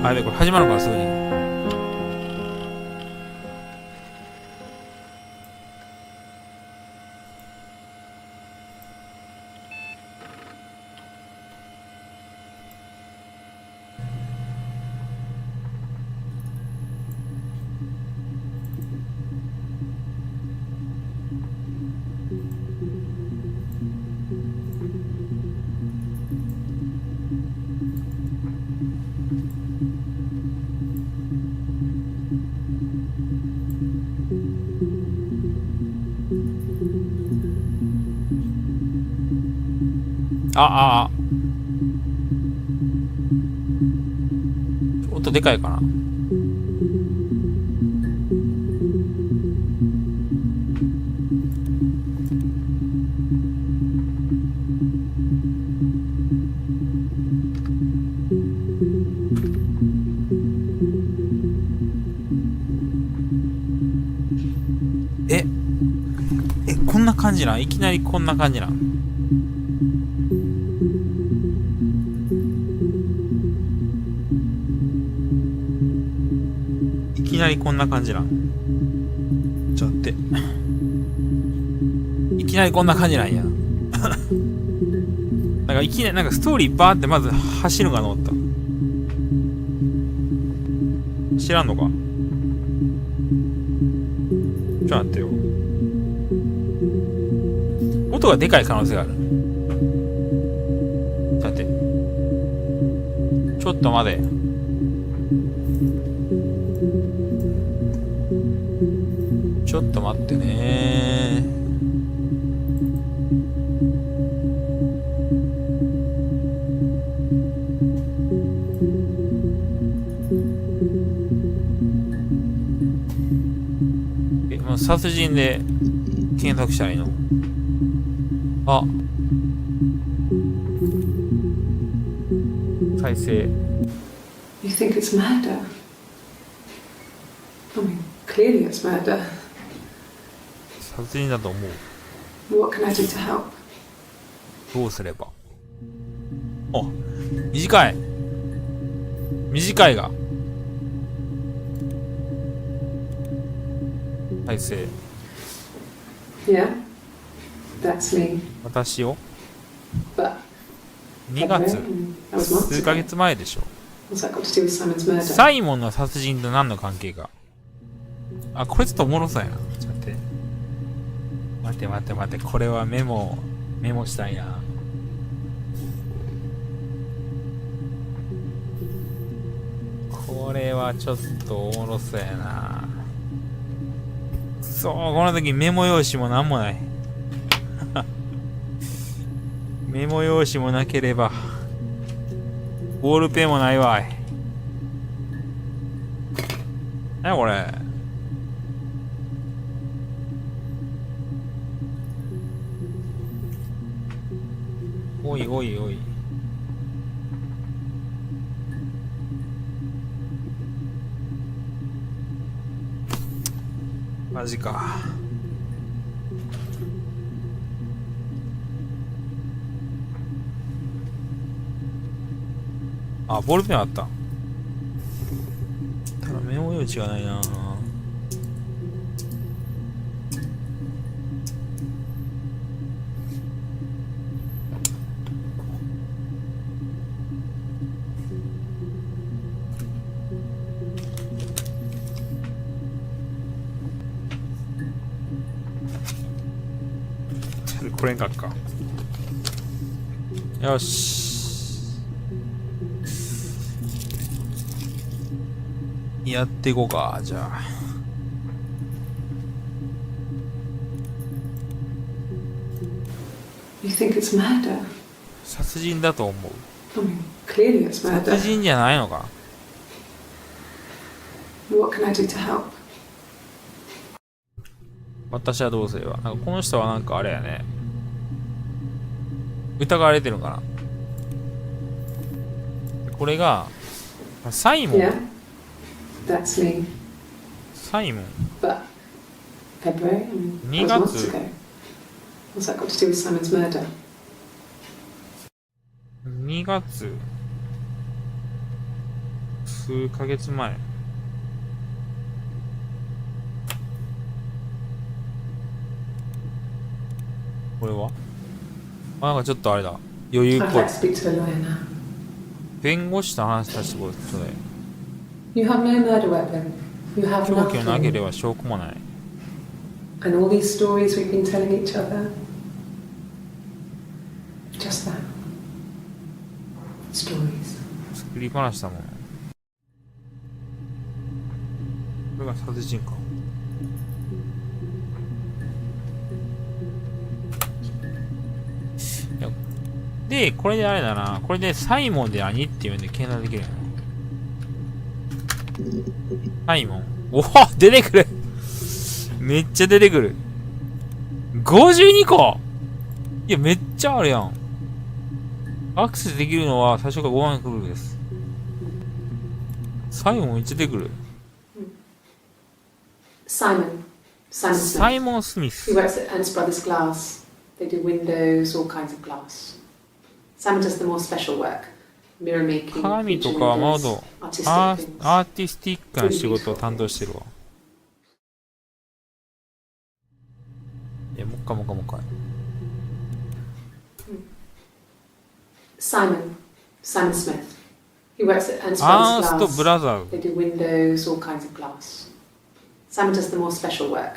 あ、やべ、これ始まるからすぐに。音でかいかな。こんな感じなん？いきなりこんな感じなん？いきなりこんな感じなん？ちょっと待って。いきなりこんな感じなんや。なんかいきなりなんかストーリーバーってまず走るんかと思った。知らんのか？ちょっと待ってよ。音がでかい可能性がある。ちょっと待って。ちょっと待て。ちょっと待ってね。もう殺人で検索したらいいの？あ、再生。You think it's murder? I mean, clearly it's murder. 殺人だと思う。What can I do to help? どうすれば？あ、短い。短いが。再生。Yeah, that's me. 私をBut 2月 that was months 数ヶ ago. 月前でしょ。 What's that got to do with Simon's murder? サイモンの殺人と何の関係か。あ、これちょっとおもろそうやな。ちょっと待って。待って。これはメモしたいな。これはちょっとおもろそうやな。そう、この時メモ用紙もなんもない。メモ用紙もなければ、ボールペンもないわい。なにこれ。おい。マジか。あ、ボールペンあった。ただメモ用紙がないな。これんかっか。よし。やっていこうか、じゃあ。You think it's murder? 殺人だと思う。I mean, clearly it's 殺 murder. 人じゃないのか。What can I do to help? 私はどうすれば。なんかこの人はなんかあれやね。疑われてるのかな。これがサイモン。Yeah, that's me. サイモン。But February? I mean, that was months ago. What's that got to do with Simon's murder? 2月数ヶ月前。これはなんかちょっとあれだ。余裕っ I'd ぽい like。to speak to a lawyer now. 弁護士と話したしてことだよ。You have no murder weapon. You have 凶器をなけ nothing. れば証拠もない。And all these stories we've been telling each other. Just that. Stories. 作り話したもん。これが殺人か。いやで、これであれだな。これでサイモンで何っていうんで検索できるよな。サイモン。おお出てくるめっちゃ出てくる。52個いや、めっちゃあるやん。アクセスできるのは最初から5万クルーです。サイモンめっちゃ出てくる。Simon. Simon サ Smith. イモン・スミ He ス。 works at Ernst Brothers Glass. They do windows, all kinds of glass. Simon does the more special work. Mirror making, 鏡と feature か windows, 窓、artistic ア things. ーティスティックな仕事を担当してるわ。いや、もう一回もう一回もう一回。Simon. Simon Smith. He works at Ernst アー Brothers スト・ Glass. ブラザーズ。 They do windows, all kinds of glass. Simon does the more special work.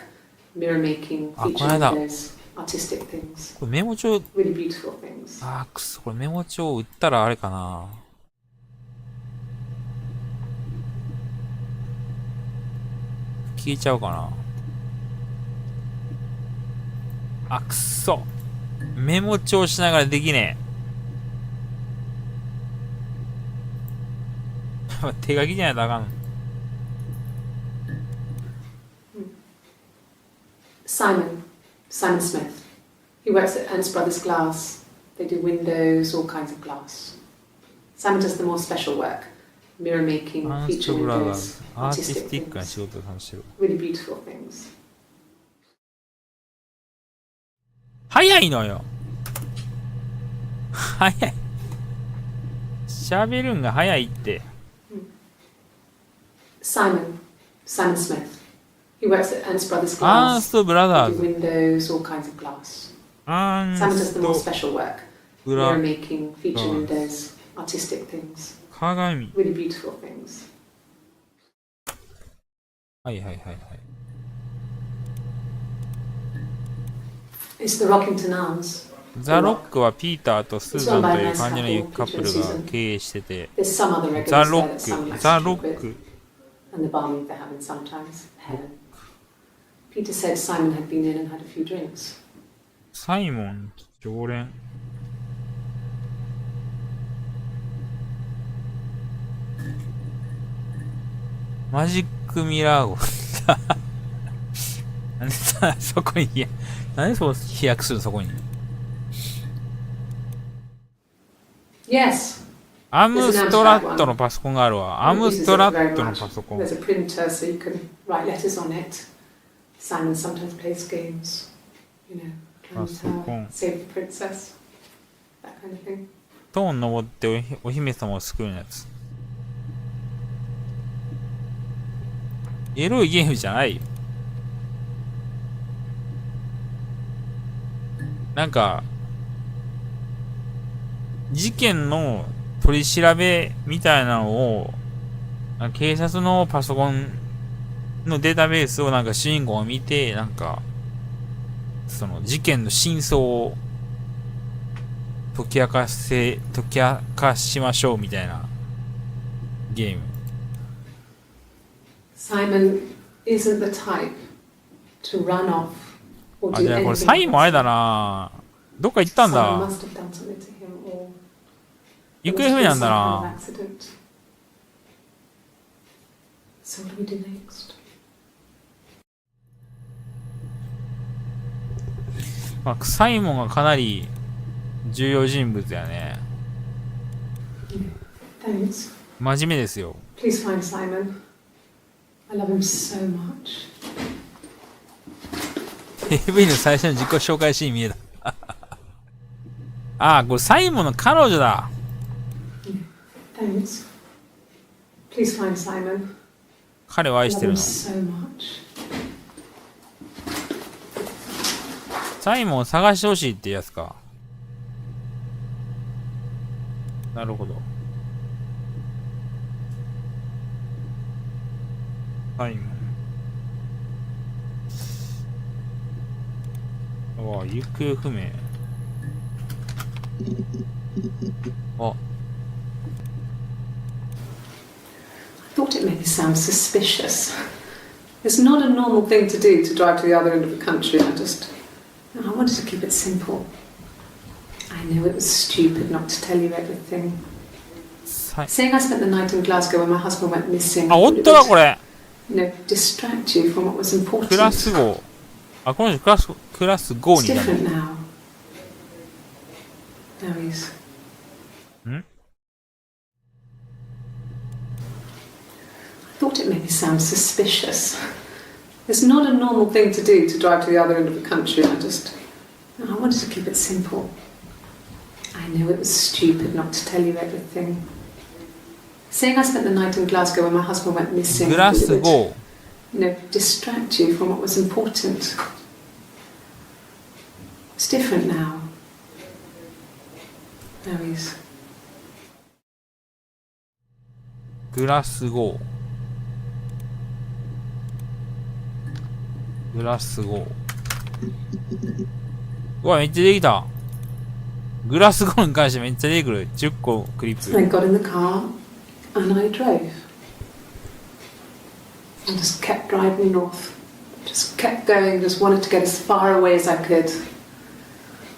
Mirror making, あ、こ feature の間。 windows, artistic things. これメモ帳、 Really beautiful things. くそ、これメモ帳売ったらあれかな。消えちゃうかな。くそ。メモ帳しながらできねえ。手書きじゃないとあかん。Simon. Simon Smith. He works at Ernst Brothers Glass. They do windows, all kinds of glass. Simon does the more special work. Mirror making, アース feature ト・ブラザー windows, ズ。アーティス artistic ティックな things. 仕事を楽してる。 Really beautiful things. 早いのよ。早い。喋るんが早いって。Simon. Simon Smith. He works at Ernst Brothers アー Glass. スト・ブラザー They do ズ。 windows, all kinds of glass. アー Simon does ス the more ト・ special work. ブラ Mirror making, feature Glass. windows, artistic things. 鏡。 Really beautiful things. はいはいはいはい。 It's the Rockington Arms. ザ・ロックはピーターとスーザンという感じのカップルが経営してて、 There's some other ザ・ regulars ロ there ッ that some ク、 like ザ・ to ロ keep ッ with, ク、 and the barmaid they're having sometimes. Helen. Peter said Simon had been in and had a few drinks. サイモン、常連。マジックミラー号。なんでさ、そこに、いや、なんでそう飛躍するのそこに。 Yes. アムストラットのパソコンがあるわ。アムストラットのパソコン。 There's a printer so you can write letters on it. Simon sometimes plays games. You know, Pasokon. Save the princess. That kind of thing. トーン登ってお姫様を救うやつ。エロいゲームじゃないよ。なんか、事件の取り調べみたいなのを、警察のパソコンのデータベースをなんか主人公が見て、なんか、その事件の真相を解き明かしましょうみたいなゲーム。Simon isn't the type to run off or あ、 do じゃあこれ anything. サインもあれだな。どっか行ったん Someone だ。 must have done something to him or 行方不明なんだ some kind な。 of accident. So what do we do next? まあ、サイモンがかなり重要人物やね。 Thanks. 真面目ですよ。 Please find Simon. I love him so much. AV の最初の自己紹介シーン見えた。ああ、これサイモンの彼女だ。Thanks. Please Please find Simon. 彼を愛してる I の。 love him so much. サイモンを探してほしいってやつか。なるほど。サイモン。ああ、行方不明。あ。I thought it maybe sound suspicious. It's not a normal thing to do to drive to the other end of the country. I wanted to keep it simple. I knew it was stupid not to tell you everything. Saying I spent the night in Glasgow when my husband went missing. あ、本当だこれ。Distract you from what was important. クラス号。あ、この人クラス号 It's になる。 different now. Now he's. ん I thought it maybe sound suspicious. It's not a normal thing to do to drive to the other end of the country. I wanted to keep it simple. I knew it was stupid not to tell you everything. Saying I spent the night in Glasgow when my husband went missing. グラス号。Distract you from what was important. It's different now. Now he's. グラス号。グラス号。うわ、めっちゃできた。グラス号に関してめっちゃ出てくる。10個クリッ So I プ。 got in the car and I drove. I just kept driving north. Just kept going, just wanted to get as far away as I could.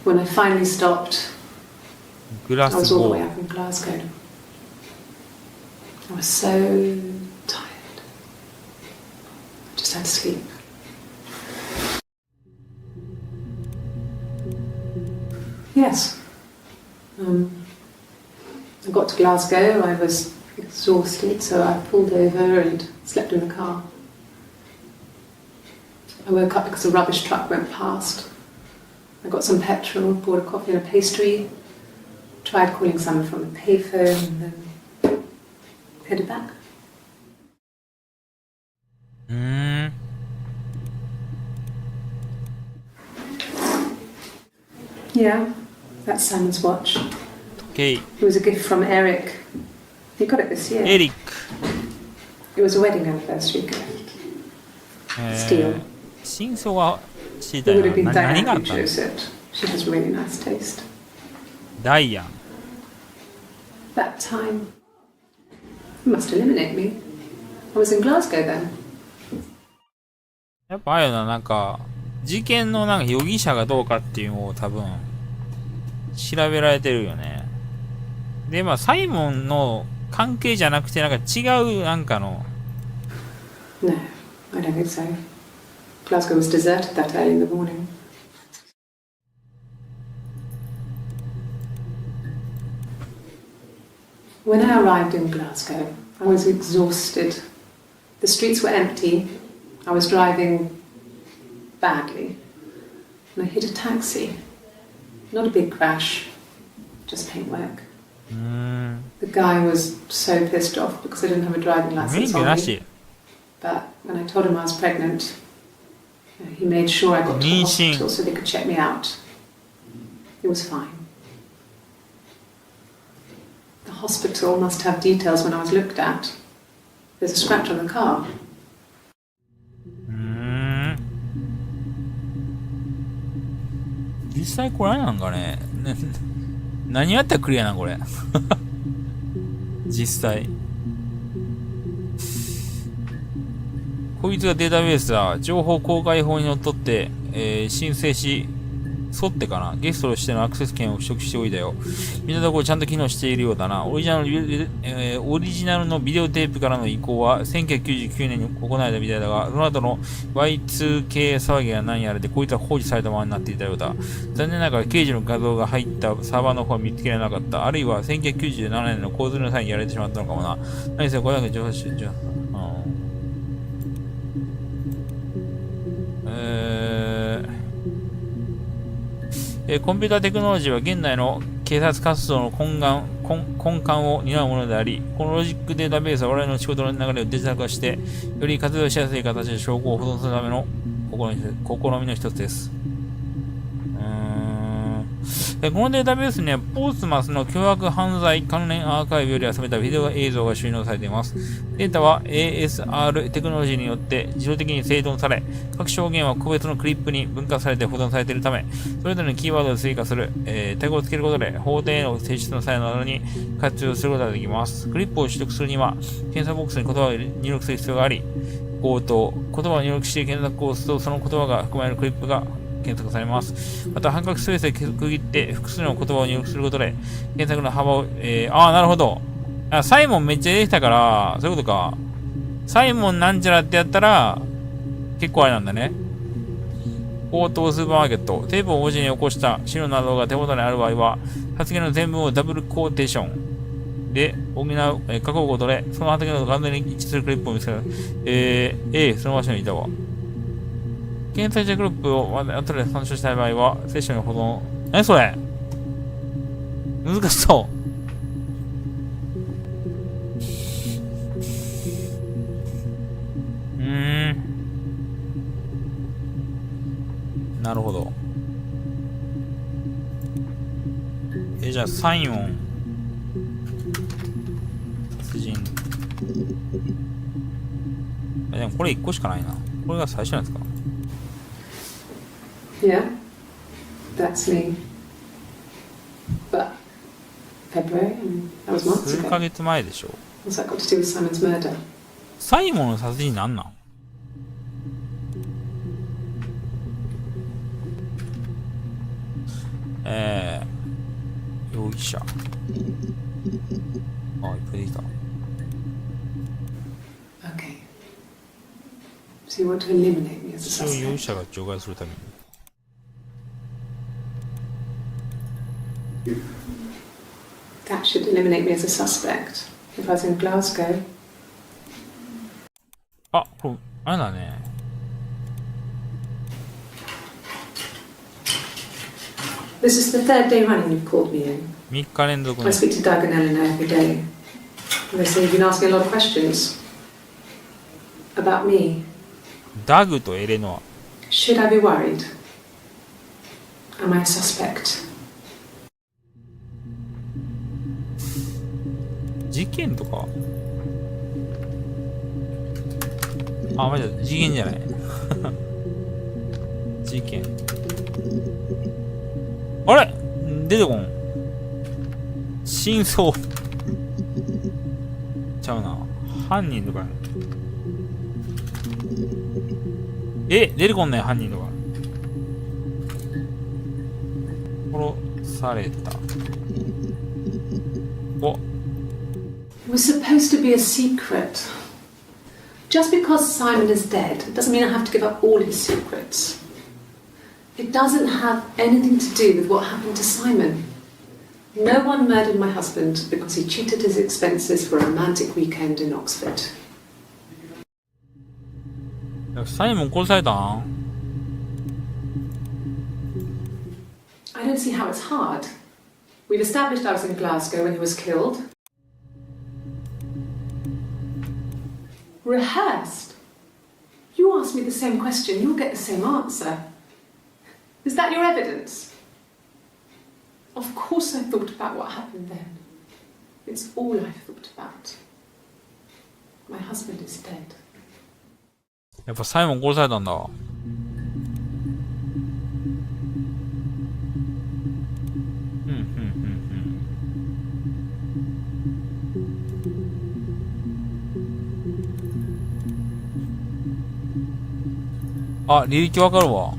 When I finally stopped, グラ I was ス all the 号。 way up in Glasgow. I was so tired. I just had to sleep. Yes. I got to Glasgow, I was exhausted, so I pulled over and slept in the car. I woke up because a rubbish truck went past. I got some petrol, bought a coffee and a pastry, tried calling someone from the payphone, and then headed back. Yeah, that's Simon's watch. OK。It was a gift from Eric. He got it this year. エリック。 It was a wedding anniversary gift. Steel. 真相が知りた It い would have な。 been 何 Diane があ who ったの chose it. She has really nice taste. ダイアン。 That time. You must eliminate me. I was in Glasgow then. やっぱあれよな、なんか、事件のなんか容疑者がどうかっていうのを多分、調べられてるよね。で、まあ、サイモンの関係じゃなくて、なんか違うなんかの、 No, I don't think so. Glasgow was deserted that early in the morning. When I arrived in Glasgow, I was exhausted. The streets were empty. I was driving badly. And I hit a taxi. Not a big crash, just paintwork. The guy was so pissed off because I didn't have a driving 免 license 許 on な me. し。 But when I told him I was pregnant, he made sure I got to the 妊娠。 hospital so they could check me out. It was fine. The hospital must have details when I was looked at. There's a scratch on the car. 実際これなんかね、何やったらクリアなんこれ。実際。こいつがデータベースは情報公開法にのっとって、申請し、沿ってかな、ゲストとしてのアクセス権を取得しておいたよ。見たところちゃんと機能しているようだな。オリジナルのビデオテープからの移行は1999年に行われたみたいだが、その後の Y2K 騒ぎが何やらで、こいつは放置されたままになっていたようだ。残念ながら刑事の画像が入ったサーバーの方は見つけられなかった。あるいは1997年の洪水の際にやられてしまったのかもな。何せこれだけ情報し、コンピューターテクノロジーは現代の警察活動の根幹を担うものであり、このロジックデータベースは我々の仕事の流れをデジタル化して、より活用しやすい形で証拠を保存するための試みの一つです。このデータベースには、ポーツマスの凶悪犯罪関連アーカイブより集めたビデオ映像が収納されています。データは ASR テクノロジーによって自動的に整頓され、各証言は個別のクリップに分割されて保存されているため、それぞれにキーワードを追加する、タグをつけることで、法廷への提出の際などに活用することができます。クリップを取得するには、検索ボックスに言葉を入力する必要があり、言葉を入力して検索を押すと、その言葉が含まれるクリップが検索されます。また、半角スペースで区切って複数の言葉を入力することで、検索の幅を、なるほど。サイモンめっちゃ出てきたから、そういうことか。サイモンなんちゃらってやったら、結構あれなんだね。口頭スーパーマーケット。テープを文字に起こした資料などが手元にある場合は、発言の全文をダブルコーテーションで補う、書くことで、その発言と完全に一致するクリップを見つける。その場所にいたわ。検索したグループを後で参照したい場合は、セッションに保存。何それ難しそう。なるほど。じゃあ、サイモン。殺人。でもこれ1個しかないな。これが最初なんですか？Yeah, that's me. But February, that was months ago. 数ヶ月前でしょ。What's that got to do with Simon's murder? サイモンの殺人なんなん？容疑者。いっぱいいた。Okay. So you want to eliminate me as a 一応容疑 suspect? 者が除外するために。That should eliminate me as a suspect. If I was in Glasgow. これ、あれだね。This is the third day running you've called me in. 3日連続 I ね。speak to Doug and Eleanor every day. And they say you've been asking a lot of questions about me. ダグとエレノア。Should I be worried? Am I a suspect? 事件とか待って、事件じゃない。事件。あれ出てこん。真相。ちゃうな。犯人とか。出てこんねん、犯人とか。殺された。It was supposed to be a secret. Just because Simon is dead doesn't mean I have to give up all his secrets. It doesn't have anything to do with what happened to Simon. No one murdered my husband because he cheated his expenses for a romantic weekend in Oxford. サイモン殺されたん？ I don't see how it's hard. We've established I was in Glasgow when he was killed. Rehearsed? You ask me the same question, you'll get the same answer. Is that your evidence? Of course I thought about what happened then. It's all I've thought about. My husband is dead. やっぱサイモン殺されたんだ。履歴わかるわ。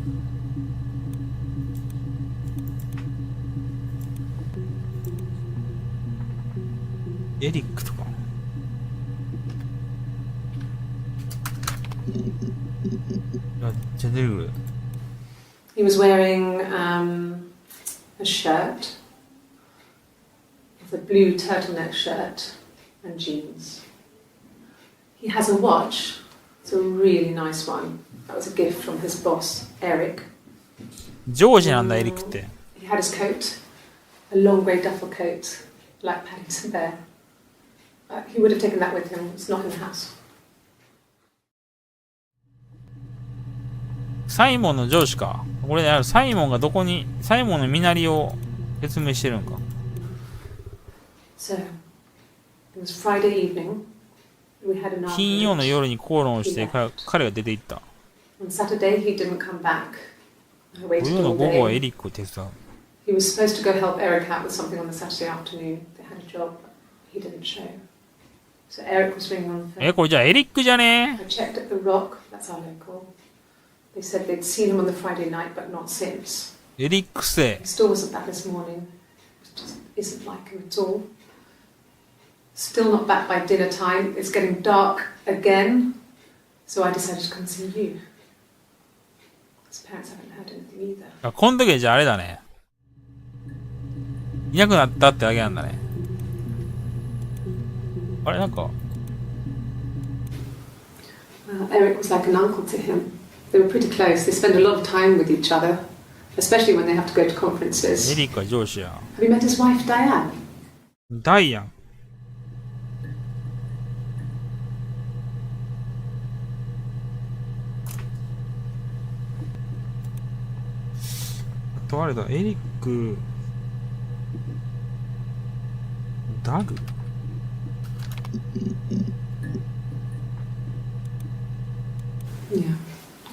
エリックとか。出てくる。He was wearing a shirt, a blue turtleneck shirt and jeans. He has a watch. It's a really nice one. That was a gift from his boss, Eric. ジョージなんだ、エリックって。He had his coat, a long grey duffel coat, like Paddington Bear. He would have taken that with him. It's not in the house. サイモンの上司か。これね、サイモンがどこに、サイモンの身なりを説明してるんか。So, it was Friday evening. We had an 金曜の argument. 夜に口論をして彼が出て行った。On Saturday, he didn't come back. I 土 waited 曜の all 午後は day. エリックを手伝う。He was supposed to go help Eric out with something on the Saturday afternoon. They had a job, but he didn't show. So Eric was ringing on the phone. これじゃあエリックじゃね I checked at the Rock. That's our local. They said they'd seen him on the Friday night, but not since. エリック生。 He still wasn't back this morning. It just isn't like him at all. Still not back by dinner time. It's getting dark again. So I decided to come see you. His parents haven't heard anything either. あ、この時はじゃああれだね。いなくなったってわけなんだね。あれなんか。Eric was like an uncle to him. They were pretty close. They spend a lot of time with each other, especially when they have to go to エ conferences. リックは上司や。Have you met his wife, Diane? ダイアン。あとあれだ、エリック。ダグ Yeah.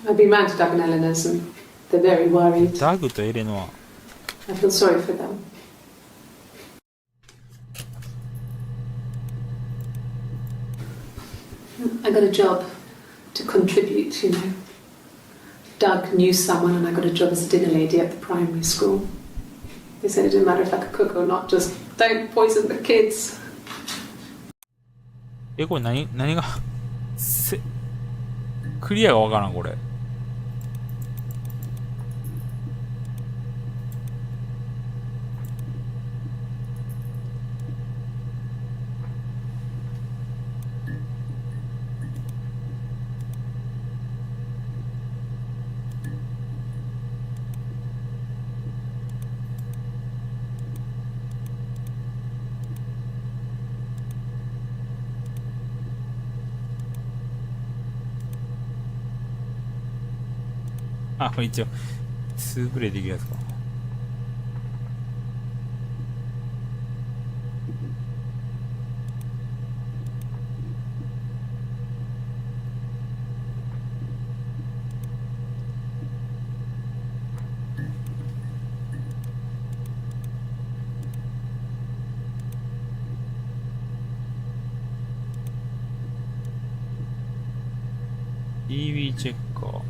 I've been round to Doug and Eleanor's and they're very worried. ダグとエレノア。 I feel sorry for them. I got a job to contribute, you know. Doug knew someone and I got a job as a dinner lady at the primary school. They said it didn't matter if I could cook or not, just don't poison the kids. これ何がクリアがわからん、これ。あ、これ一応、2プレイできるやつか。TV チェッカー。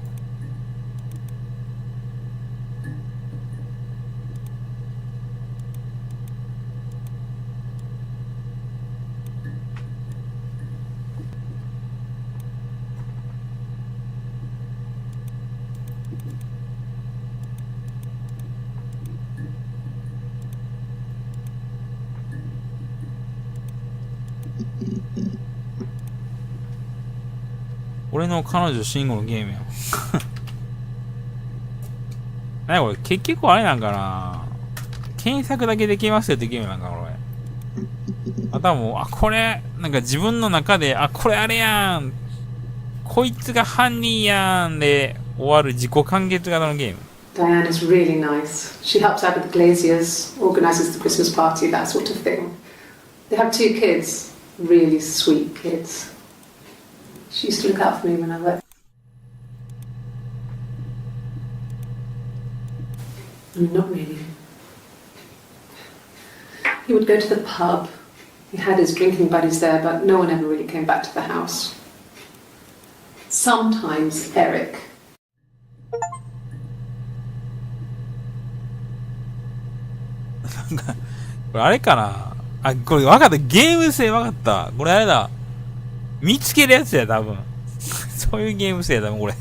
俺の彼女慎吾のゲームやん。何これ結局あれなんかな、検索だけできますよってゲームなんかこれ。あとはもう、あ、これ、なんか自分の中で、あ、これあれやん、こいつが犯人やんで終わる自己完結型のゲーム。Diane is really nice. She helps out with the Glaziers, organises the Christmas party, that sort of thing. They have 2 kids, really sweet kids. She used to look out for me when I worked. Not really. He would go to the pub. He had his drinking buddies there, but no one ever really came back to the house. Sometimes Eric. なんか、これあれかなあ、これ分かった。ゲーム性分かった。これあれだ。見つけるやつや、多分。そういうゲーム性や、多分これ。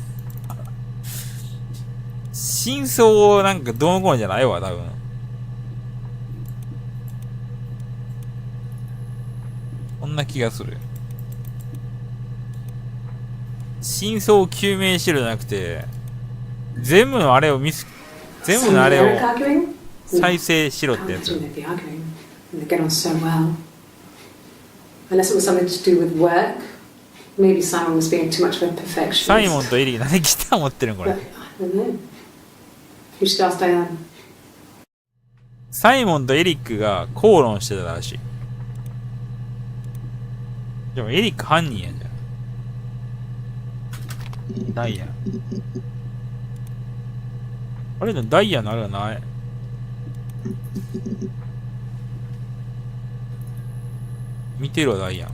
真相をなんかどうのこうのじゃないわ、多分。こんな気がする。真相を究明してるじゃなくて、全部のあれを全部のあれを。再生しろってや Can't つ。 imagine they'd be arguing. And they get on so well. Unless it was something to do with work. Maybe Simon was being too much of a サイモン perfectionist. とエリー何ギター持ってるのこ But れ。 I don't know. You should ask Diane. サイモンとエリックが口論してたらしい。でもエリック犯人やんじゃん。ダイヤ。あれのダイヤのあれはない。見てるわダイヤ。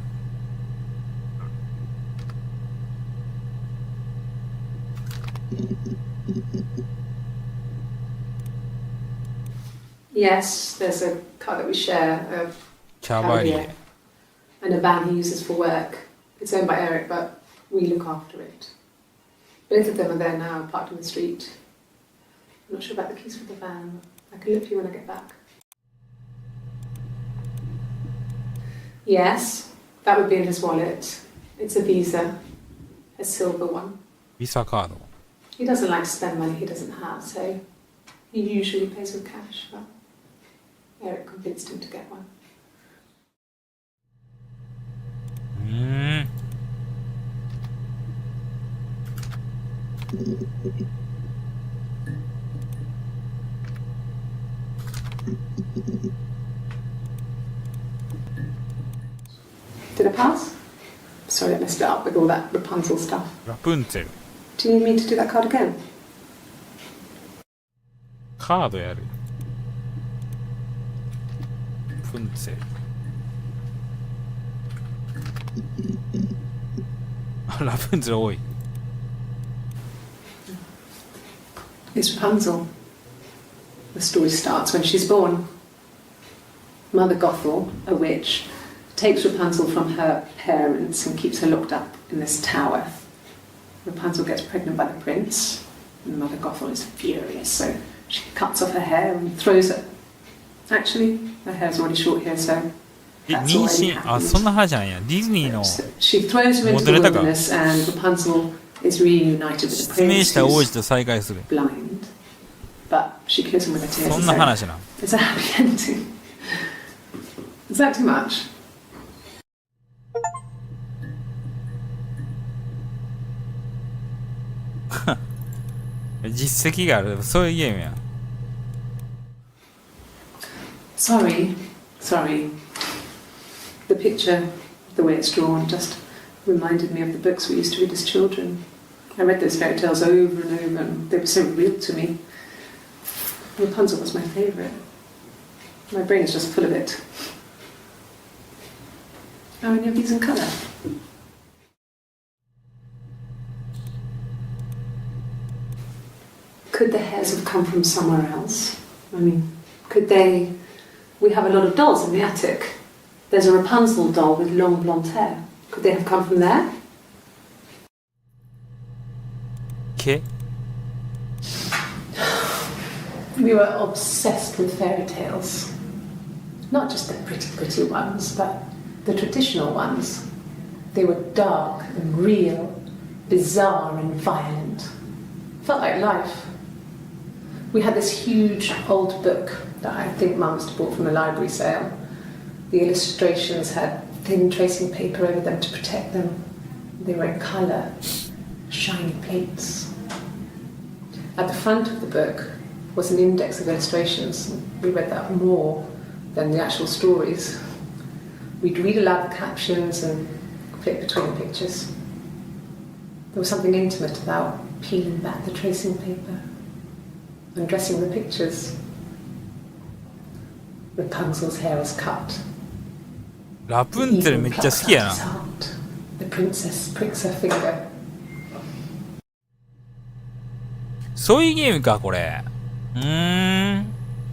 Yes, there's a car that we share, a キャバリエ。 and a van he uses for work. It's owned by Eric, but we look after it. Both of them are there now, parked in the street. I'm not sure about the keys for the van. I can look for you when I get back. Yes, that would be in his wallet. It's a Visa, a silver one. ビザカード。 He doesn't like to spend money he doesn't have, so he usually pays with cash, but Eric convinced him to get one. Did I pass? Sorry, I messed it up with all that Rapunzel stuff. ラプンツェル。 Do you need me to do that card again? カードやる。プンツェル。あ、ラプンツェル多い。 It's Rapunzel. The story starts when she's born. Mother Gothel, a witch, takes Rapunzel from her parents and keeps her locked up in this tower. Rapunzel gets pregnant by the prince, and Mother Gothel is furious, so she cuts off her hair and throws it. Actually, her hair's already short here, so え、 that's 妊 already 娠、あ、そん happened. な話なんや。ディズニーの So she throws him into the 戻れたか。 wilderness, and Rapunzel is reunited with the 失明 prince した王子 who's と再会する。 blind. But she kills him with her tears. そんな So 話な。 it's a happy ending. Is that too much? 実績がある。そういうゲームや。 Sorry. The picture, the way it's drawn, just reminded me of the books we used to read as children. I read those fairy tales over and over, and they were so real to me. Rapunzel was my favourite. My brain is just full of it. Are any of these in colour? Could the hairs have come from somewhere else? I mean, could they... We have a lot of dolls in the attic. There's a Rapunzel doll with long blonde hair. Could they have come from there? 毛 We were obsessed with fairy tales. Not just the pretty ones, but the traditional ones. They were dark and real, bizarre and violent. Felt like life. We had this huge old book that I think Mum must have bought from a library sale. The illustrations had thin tracing paper over them to protect them. They were in colour, shiny plates. At the front of the book was an index of illustrations. We read that more than the actual stories. We'd read aloud the captions and flip between the pictures. There was something intimate about peeling back the tracing paper, undressing the pictures. Rapunzel's hair was cut. ラプンツェルめっちゃ好きやな。 The princess pricks her finger. そういうゲームか、これ。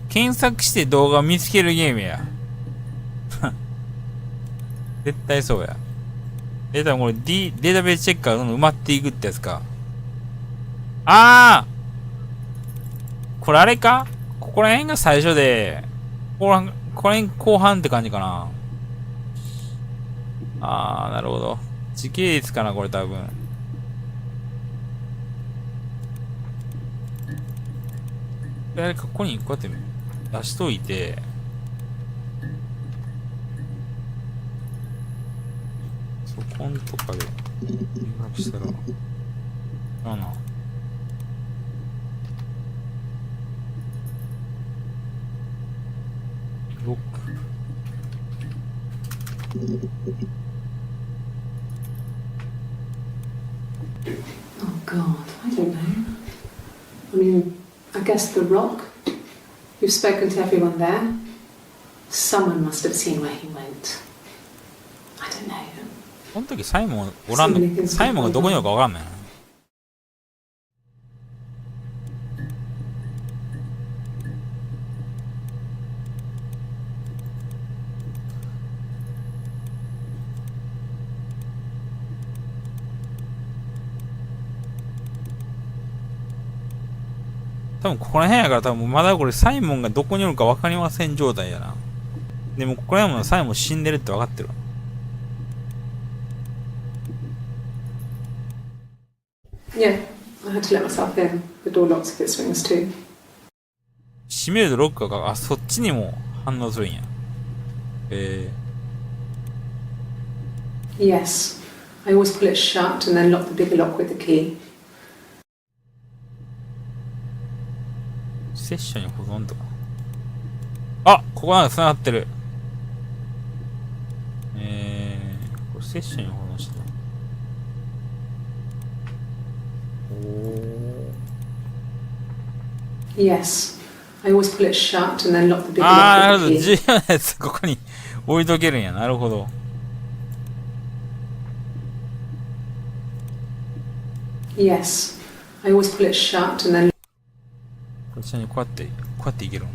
検索して動画を見つけるゲームや。絶対そうや。多分これ、データベースチェッカーがどんどん埋まっていくってやつか。これあれか、ここら辺が最初で、ここら辺後半って感じかな。なるほど。時系列かな、これ多分。ここにこうやって見る。出しといて、そこんとかで留学したら、あな。ロック。Oh God, I don't know. I mean, I guess the Rock. You've spoken to everyone there. Someone must have seen where he went. I don't know. この時サイモンおらんの、サイモンがどこにいるかわかんないな。多分ここら辺やから多分まだこれサイモンがどこにおるか分かりません状態やな。でもここら辺もサイモン死んでるって分かってる。Yeah, I had to let myself in. The door locks if it swings too. 閉めるとロックが、あ、そっちにも反応するんや。Yes, I always pull it shut and then lock the bigger lock with the key. セッションに保存とか。あ、ここなんか繋がってる。これセッションに保存してた。Yes, I always pull it shut and then lock the bigger あー、なる lock ほど。 with the 重 key. 要なやつ、ここに置いとけるんや。なるほど。Yes, I always pull it shut and then. こちらにこうやっていけるの。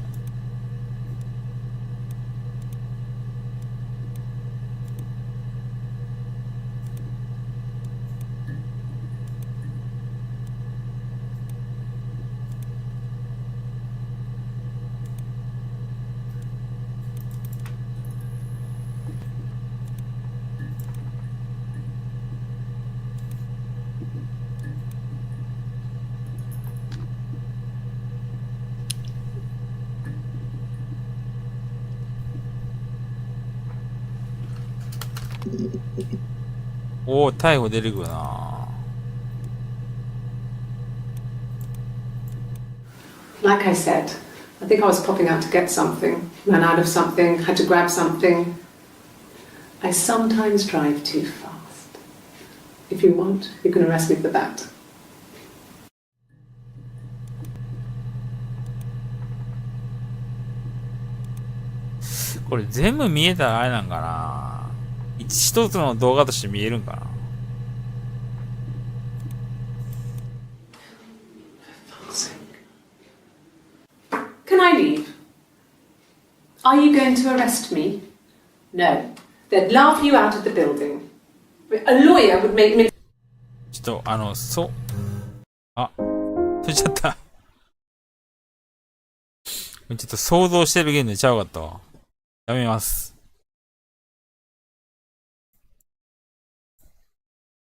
おお、逮捕出てくるな。Like I said, I think I was popping out to get something, ran out of something, had to grab something. I sometimes drive too fast. If you want, you can arrest me for that. これ全部見えたらあれなんかな。一つの動画として見えるんかな。Can I leave? Are you going to arrest me? No. They'd laugh you out of the building. A lawyer would make me. ちょっとあ、閉じちゃった。ちょっと想像してるゲームでちゃうかったわ。やめます。